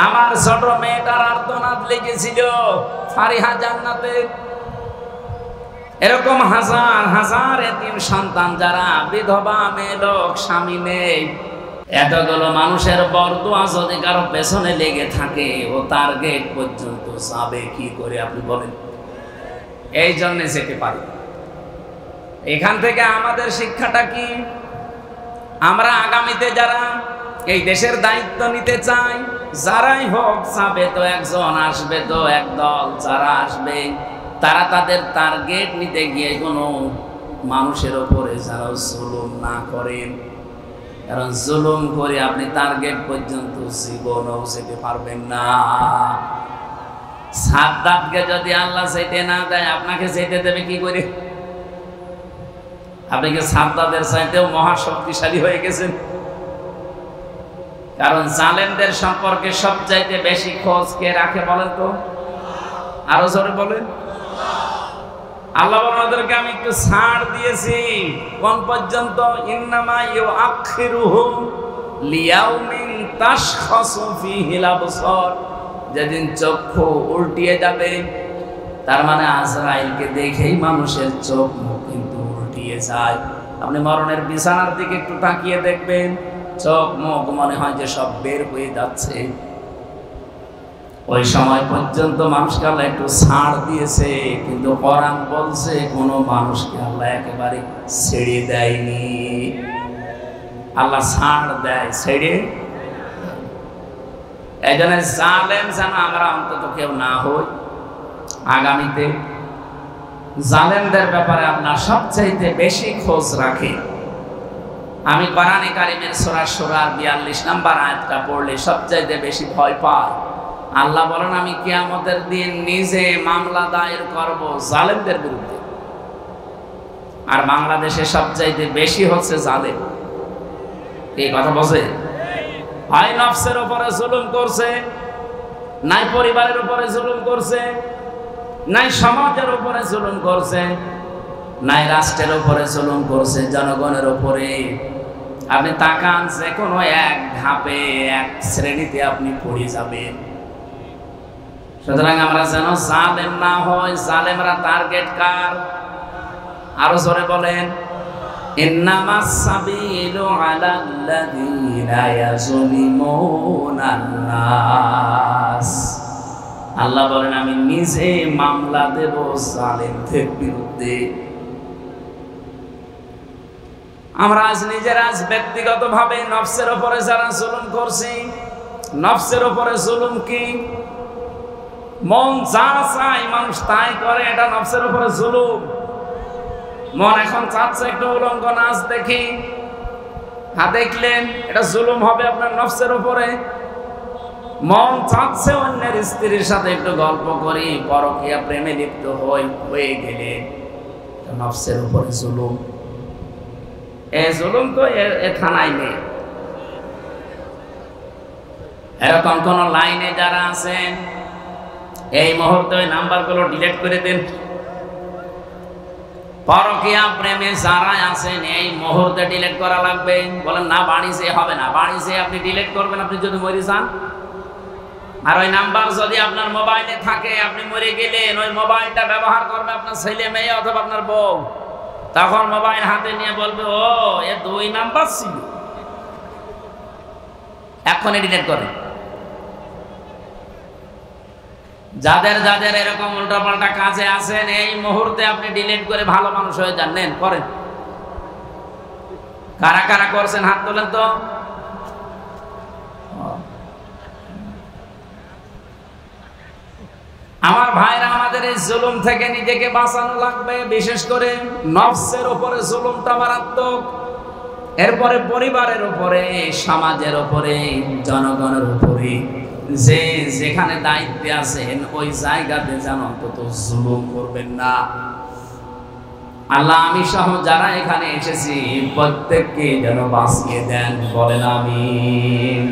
আমার ছোট মেয়েটার আর্তনাদ লেগেছিল ফারিহা জান্নাতে। এরকম হাজার হাজার এতিম সন্তান যারা বিধবা মেয়ে লোক, স্বামী নেই, এতগুলো মানুষের বরদোয়া যদি কারো পেছনে লেগে থাকে, ও টার্গেট পর্যন্ত যাবে কি করে আপনি বলেন? এই জন্য যেতে পারি। এখান থেকে আমাদের শিক্ষাটা কি? আমরা আগামীতে যারা এই দেশের দায়িত্ব নিতে চাই, যারাই হোক, যাবে তো একজন, আসবে তো একদল, যারা আসবে তারা তাদের টার্গেট নিতে গিয়ে কোনো মানুষের ওপরে যেন জুলুম না করেন। কারণ জুলুম করে আপনি টার্গেট পর্যন্ত জীবনও যেতে পারবেন না। সাদ্দাতকে যদি আল্লাহ যেতে না দেয়, আপনাকে যেতে দেবে কি করে? আপনি কি সাদ্দাতের চাইতেও মহাশক্তিশালী হয়ে গেছেন? কারণ জালেমদের সম্পর্কে সবচাইতে বেশি খোঁজ কে রাখে বলেন তো? আরো জোরে বলেন। আল্লাহ ওনাদেরকে আমি একটু ছাড় দিয়েছি। কোন পর্যন্ত? ইন্নামা ইউআখিরুহুম লিয়াউমিন তাশখাসু ফীহিল আবসার। যেদিন চক্ষু উল্টিয়ে যাবে, তার মানে আজরাইলকে দেখেই মানুষের চোখ মুখ কিন্তু উল্টিয়ে যায়। আপনি মরণের বিছানার দিকে একটু তাকিয়ে দেখবেন, চোখ মুখ মনে হয় যে সব বের হয়ে যাচ্ছে। ওই সময় পর্যন্ত মানুষকে আল্লাহ একটু ছাড় দিয়েছে, কিন্তু কোরআন বলছে কোনো মানুষকে আল্লাহ একেবারে ছেড়ে দেয়নি। আল্লাহ ছাড় দেয়, ছেড়ে। এই জন্য জালেম যেন আমরা অন্তত কেউ না হই। আগামীতে জালেমদের ব্যাপারে আল্লাহ সবচাইতে বেশি খোঁজ রাখে। আমি কোরআনে কারিমের সূরা শুরার 42 নম্বর আয়াতটা পড়লে সবচাইতে বেশি ভয় পাই। আল্লাহ বলেন, আমি কিয়ামতের দিন নিজে মামলা দায়ের করব জালেমদের বিরুদ্ধে। আর বাংলাদেশে সবচাইতে বেশি হচ্ছে জালেম। এই কথা বলছে, হয় নফসের উপরে জুলুম করছে, নাই পরিবারের উপরে জুলুম করছে, নাই সমাজের উপরে জুলুম করছে, নাই রাষ্ট্রের উপরে জুলুম করছে, জনগণের উপরে। আপনি তাকান, যে কোনো এক ধাপে এক শ্রেণীতে আপনি পড়ে যাবেন। সুতরাং আমরা যেন জালেম না হয়। জালেমরা টার্গেট কার? আরো জোরে বলেন। ইন্নামাস সাবিলু আলাল্লাযীনা ইয়াযলিমুনান নাস। আল্লাহ বলেন, আমি নিজে মামলা দেব জালেমদের বিরুদ্ধে। আমরা আজ নিজেরা ব্যক্তিগতভাবে নফসের উপরে যারা জুলুম করছি, নফসের উপরে জুলুম কি? মন যা চায় মানুষ তাই করে, এটা নফসের উপরে জুলুম। মন এখন চাচ্ছে একটু উলঙ্গ নাচ দেখি, হ্যাঁ দেখলেন, এটা জুলুম হবে আপনার নফসের উপরে। মন চাচ্ছে অন্যের স্ত্রীর সাথে একটু গল্প করি, পরকীয়া প্রেমে লিপ্ত হয়ে গেলে নফসের উপরে জুলুম। এই জুলুম তো এ থানায় নেই। এরকম কোন লাইনে যারা আছেন, এই মুহূর্তে ওই নাম্বারগুলো ডিলিট করে দেন। পরকীয়া প্রেমে যারা আছেন এই মুহূর্তে ডিলিট করা লাগবে। বলেন না, বাড়ি যেয়ে হবে না, বাড়ি যেয়ে আপনি ডিলিট করবেন আপনি যদি মরে যান। আর ওই নাম্বার যদি আপনার মোবাইলে থাকে, আপনি মরে গেলেন, ওই মোবাইলটা ব্যবহার করবে আপনার ছেলে মেয়ে অথবা আপনার বউ। তখন মোবাইল হাতে নিয়ে বলবে, ও এ 2 নাম্বার ছিল, এখনই ডিলিট করেন। যাদের যাদের এরকম উল্টাপাল্টা কাজে আছেন, এই মুহূর্তে আপনি ডিলিট করে ভালো মানুষ হয়ে যান। নেন, করেন। কারা কারা করছেন হাত তোলেন তো। আমার ভাইরা, আমাদের এই জুলুম থেকে নিজেকে বাঁচানো লাগবে। বিশেষ করে নফসের উপরে জুলুমটা মারাত্মক, এরপরে পরিবারের উপরে, সমাজের উপরে, জনগণের উপরে। যে যেখানে দায়িত্বে আছেন ওই জায়গাতে যেন অন্তত জুলুম করবেন না। আল্লাহ আমি সহ যারা এখানে এসেছি প্রত্যেককে যেন বাঁচিয়ে দেন, বলেন আমিন।